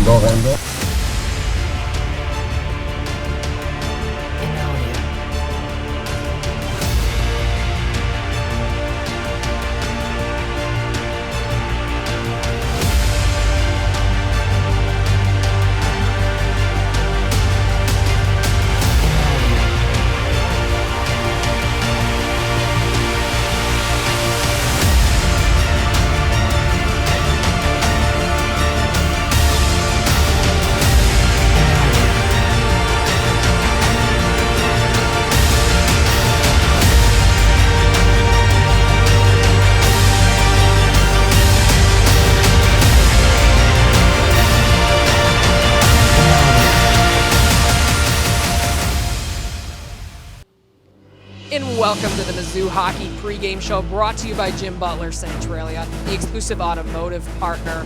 go ahead. And welcome to the Mizzou Hockey pregame show brought to you by Jim Butler Centralia, the exclusive automotive partner.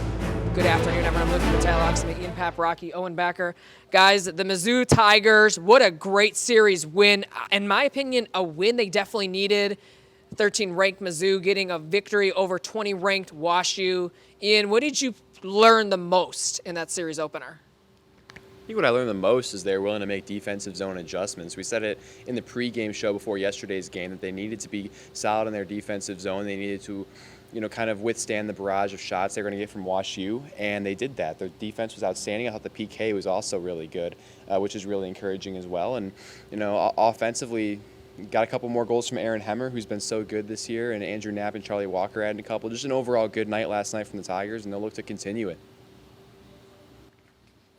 Good afternoon, everyone. I'm looking for Taylor Oxman, Ian Papp, Rocky, Owen Backer. Guys, the Mizzou Tigers, what a great series win. In my opinion, a win they definitely needed. 13-ranked Mizzou getting a victory over 20-ranked WashU. Ian, what did you learn the most in that series opener? I think what I learned the most is they're willing to make defensive zone adjustments. We said it in the pregame show before yesterday's game that they needed to be solid in their defensive zone. They needed to, kind of withstand the barrage of shots they're going to get from WashU, and they did that. Their defense was outstanding. I thought the PK was also really good, which is really encouraging as well. And, offensively, got a couple more goals from Aaron Hemmer, who's been so good this year, and Andrew Knapp and Charlie Walker added a couple. Just an overall good night last night from the Tigers, and they'll look to continue it.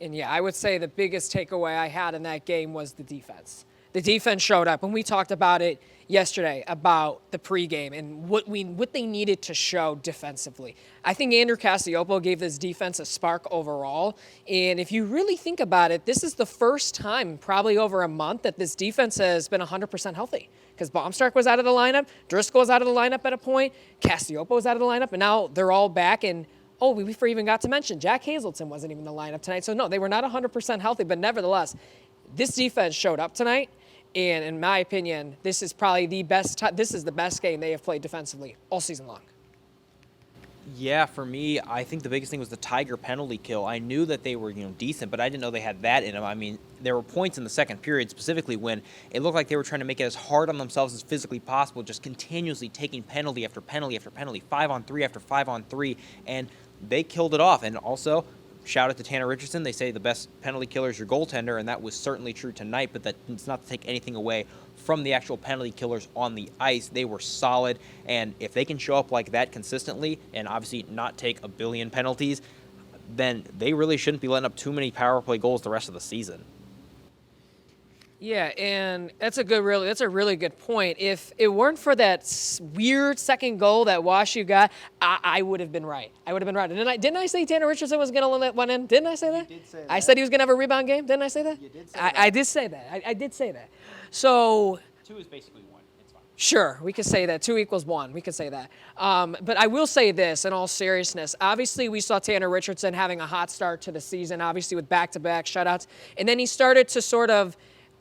And yeah, I would say the biggest takeaway I had in that game was the defense. The defense showed up, and we talked about it yesterday about the pregame and what they needed to show defensively. I think Andrew Cassioppo gave this defense a spark overall, and if you really think about it, this is the first time probably over a month that this defense has been 100% healthy, because Baumstark was out of the lineup, Driscoll was out of the lineup at a point, Cassioppo was out of the lineup, and now they're all back. And we even got to mention Jack Hazelton wasn't even in the lineup tonight. So, no, they were not 100% healthy. But nevertheless, this defense showed up tonight. And in my opinion, this is probably the best game they have played defensively all season long. Yeah, for me, I think the biggest thing was the Tiger penalty kill. I knew that they were, decent, but I didn't know they had that in them. I mean, there were points in the second period specifically when it looked like they were trying to make it as hard on themselves as physically possible, just continuously taking penalty after penalty after penalty, 5-on-3 after 5-on-3, and they killed it off. And also, shout out to Tanner Richardson. They say the best penalty killer is your goaltender, and that was certainly true tonight, but that's not to take anything away from the actual penalty killers on the ice. They were solid, and if they can show up like that consistently and obviously not take a billion penalties, then they really shouldn't be letting up too many power play goals the rest of the season. Yeah, and that's a really good point. If it weren't for that weird second goal that WashU got, I would have been right. Didn't I say Tanner Richardson was going to let one in? Didn't I say that? You did say that. I said he was going to have a rebound game. Didn't I say that? You did say that. I did say that. I did say that. So 2 is basically 1. It's fine. Sure, we could say that. 2 equals 1. We could say that. But I will say this in all seriousness. Obviously, we saw Tanner Richardson having a hot start to the season, obviously with back-to-back shutouts. And then he started to sort of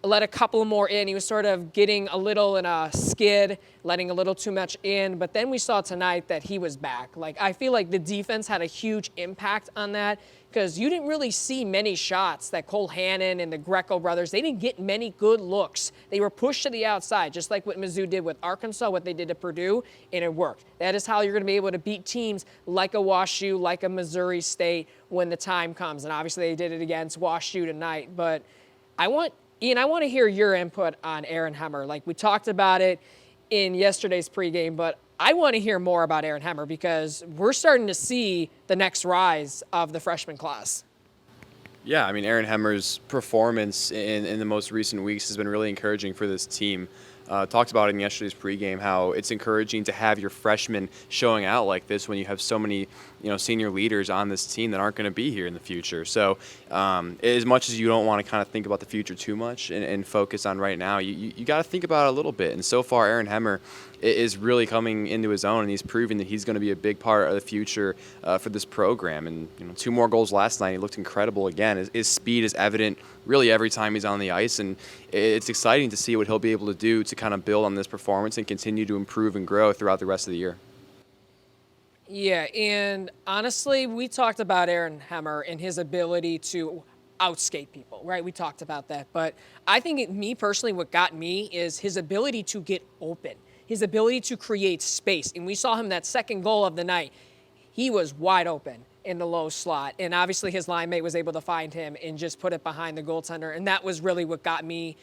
let a couple more in. He was sort of getting a little in a skid, letting a little too much in. But then we saw tonight that he was back. I feel like the defense had a huge impact on that, because you didn't really see many shots that Cole Hannon and the Greco brothers, they didn't get many good looks. They were pushed to the outside, just like what Mizzou did with Arkansas, what they did to Purdue, and it worked. That is how you're going to be able to beat teams like a WashU, like a Missouri State when the time comes. And obviously they did it against WashU tonight. But Ian, I want to hear your input on Aaron Hemmer. We talked about it in yesterday's pregame, but I want to hear more about Aaron Hemmer, because we're starting to see the next rise of the freshman class. Yeah, I mean, Aaron Hemmer's performance in the most recent weeks has been really encouraging for this team. Talked about it in yesterday's pregame, how it's encouraging to have your freshmen showing out like this when you have so many, senior leaders on this team that aren't going to be here in the future. So as much as you don't want to kind of think about the future too much and focus on right now, you got to think about it a little bit. And so far, Aaron Hemmer is really coming into his own, and he's proving that he's going to be a big part of the future for this program. And 2 more goals last night. He looked incredible again. His speed is evident really every time he's on the ice, and it's exciting to see what he'll be able to do to kind of build on this performance and continue to improve and grow throughout the rest of the year. Yeah, and honestly, we talked about Aaron Hemmer and his ability to outskate people, right? We talked about that. But I think me personally, what got me is his ability to get open, his ability to create space. And we saw him that second goal of the night. He was wide open in the low slot. And obviously his line mate was able to find him and just put it behind the goaltender. And that was really what got me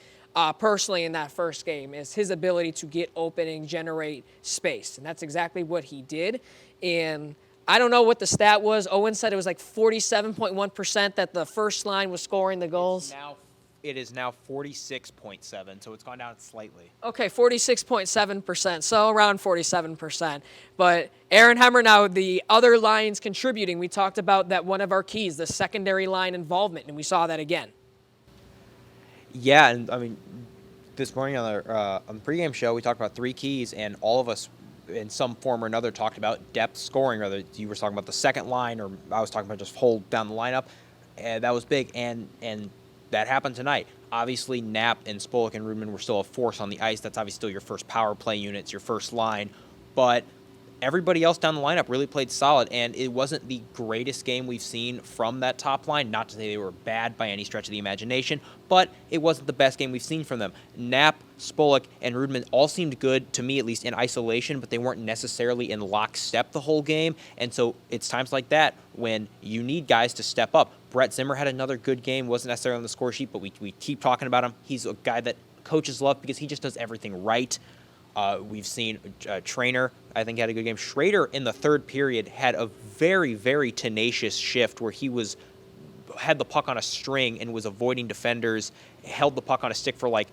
personally in that first game, is his ability to get open and generate space. And that's exactly what he did. And I don't know what the stat was. Owen said it was like 47.1% that the first line was scoring the goals. It is now 46.7, so it's gone down slightly. Okay, 46.7%, so around 47%. But Aaron Hemmer, now the other lines contributing, we talked about that one of our keys, the secondary line involvement, and we saw that again. Yeah, and I mean, this morning on the pregame show, we talked about 3 keys, and all of us in some form or another talked about depth scoring, whether you were talking about the second line or I was talking about just hold down the lineup. And that was big, and that happened tonight. Obviously, Knapp and Spolik and Rudman were still a force on the ice. That's obviously still your first power play units, your first line. But everybody else down the lineup really played solid, and it wasn't the greatest game we've seen from that top line. Not to say they were bad by any stretch of the imagination, but it wasn't the best game we've seen from them. Knapp, Spolik, and Rudman all seemed good, to me at least, in isolation, but they weren't necessarily in lockstep the whole game, and so it's times like that when you need guys to step up. Brett Zimmer had another good game, wasn't necessarily on the score sheet, but we keep talking about him. He's a guy that coaches love because he just does everything right. We've seen Trainer, I think, had a good game. Schrader in the third period had a very, very tenacious shift where he had the puck on a string and was avoiding defenders, held the puck on a stick for like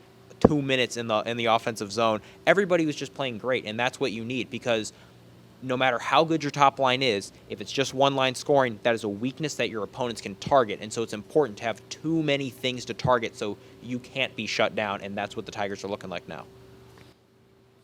2 minutes in the offensive zone. Everybody was just playing great, and that's what you need, because no matter how good your top line is, if it's just one line scoring, that is a weakness that your opponents can target. And so it's important to have too many things to target so you can't be shut down, and that's what the Tigers are looking like now.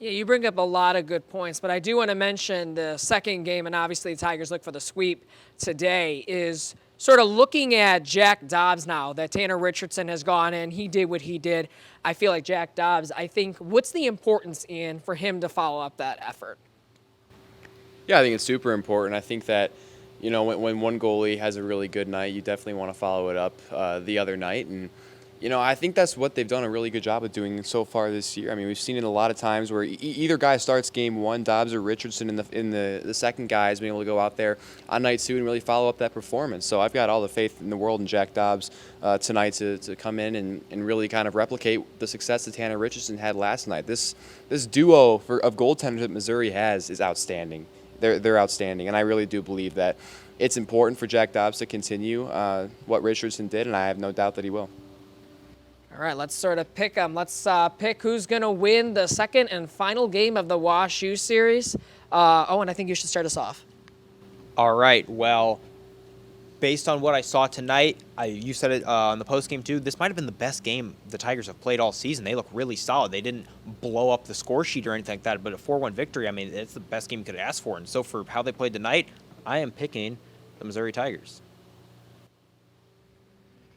Yeah, you bring up a lot of good points, but I do want to mention the second game, and obviously the Tigers look for the sweep today, is sort of looking at Jack Dobbs now that Tanner Richardson has gone in. He did what he did. I feel like Jack Dobbs, I think, what's the importance in for him to follow up that effort? Yeah, I think it's super important. I think that, you know, when one goalie has a really good night, you definitely want to follow it up the other night. And, you know, I think that's what they've done a really good job of doing so far this year. I mean, we've seen it a lot of times where either guy starts game one, Dobbs or Richardson, in the second guy has been able to go out there on night two and really follow up that performance. So I've got all the faith in the world in Jack Dobbs tonight to come in and really kind of replicate the success that Tanner Richardson had last night. This duo of goaltenders that Missouri has is outstanding. They're outstanding, and I really do believe that it's important for Jack Dobbs to continue what Richardson did, and I have no doubt that he will. All right, let's sort of pick them. Let's pick who's going to win the second and final game of the Wash U series. Owen, I think you should start us off. All right, well, based on what I saw tonight, you said it on the postgame too, this might have been the best game the Tigers have played all season. They look really solid. They didn't blow up the score sheet or anything like that, but a 4-1 victory, I mean, it's the best game you could ask for. And so for how they played tonight, I am picking the Missouri Tigers.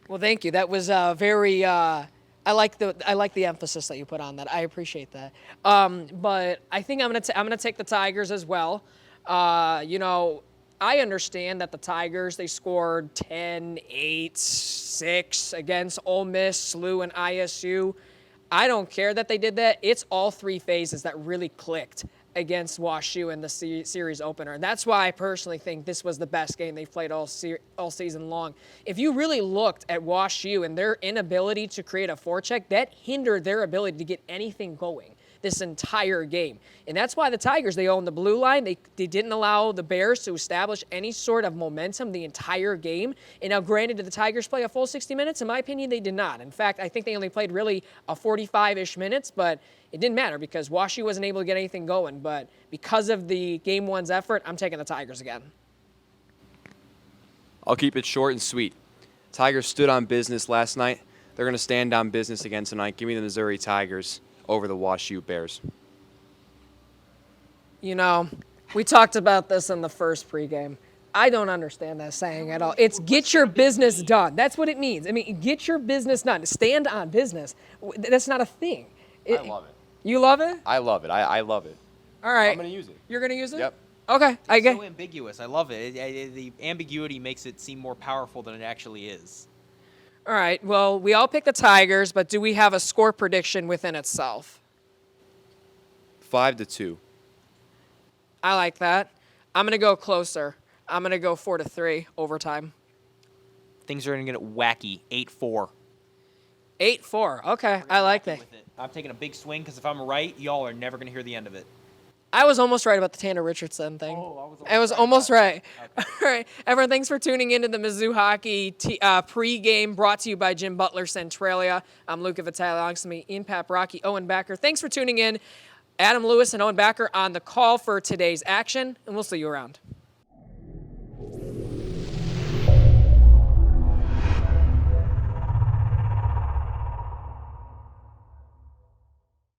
Well, thank you. That was very. I like the emphasis that you put on that. I appreciate that. But I think I'm gonna take the Tigers as well. You know, I understand that the Tigers, they scored 10, 8, 6 against Ole Miss, SLU, and ISU. I don't care that they did that. It's all 3 phases that really clicked against WashU in the series opener. And that's why I personally think this was the best game they've played all season long. If you really looked at WashU and their inability to create a forecheck, that hindered their ability to get anything going this entire game. And that's why the Tigers, they own the blue line. They didn't allow the Bears to establish any sort of momentum the entire game. And now, granted, did the Tigers play a full 60 minutes? In my opinion, they did not. In fact, I think they only played really a 45-ish minutes, but it didn't matter because WashU wasn't able to get anything going. But because of the game one's effort, I'm taking the Tigers again. I'll keep it short and sweet. Tigers stood on business last night. They're going to stand on business again tonight. Give me the Missouri Tigers over the WashU Bears. You know, we talked about this in the first pregame. I don't understand that saying at all. It's get your business done. That's what it means. I mean, get your business done. Stand on business. That's not a thing. I love it. You love it? I love it. I love it. All right. I'm going to use it. You're going to use it? Yep. Okay, I It's get. so ambiguous. I love it. The ambiguity makes it seem more powerful than it actually is. All right. Well, we all picked the Tigers, but do we have a score prediction within itself? 5-2. I like that. I'm gonna go closer. I'm gonna go 4-3 overtime. Things are going to get wacky. 8-4. 8-4. Okay, I like that. With it. I'm taking a big swing because if I'm right, y'all are never going to hear the end of it. I was almost right about the Tanner Richardson thing. Oh, I was almost right. Okay. All right, everyone, thanks for tuning into the Mizzou Hockey pregame brought to you by Jim Butler Centralia. I'm Luca Vitale, alongside me, Ian Paprocki, Owen Backer. Thanks for tuning in. Adam Lewis and Owen Backer on the call for today's action, and we'll see you around.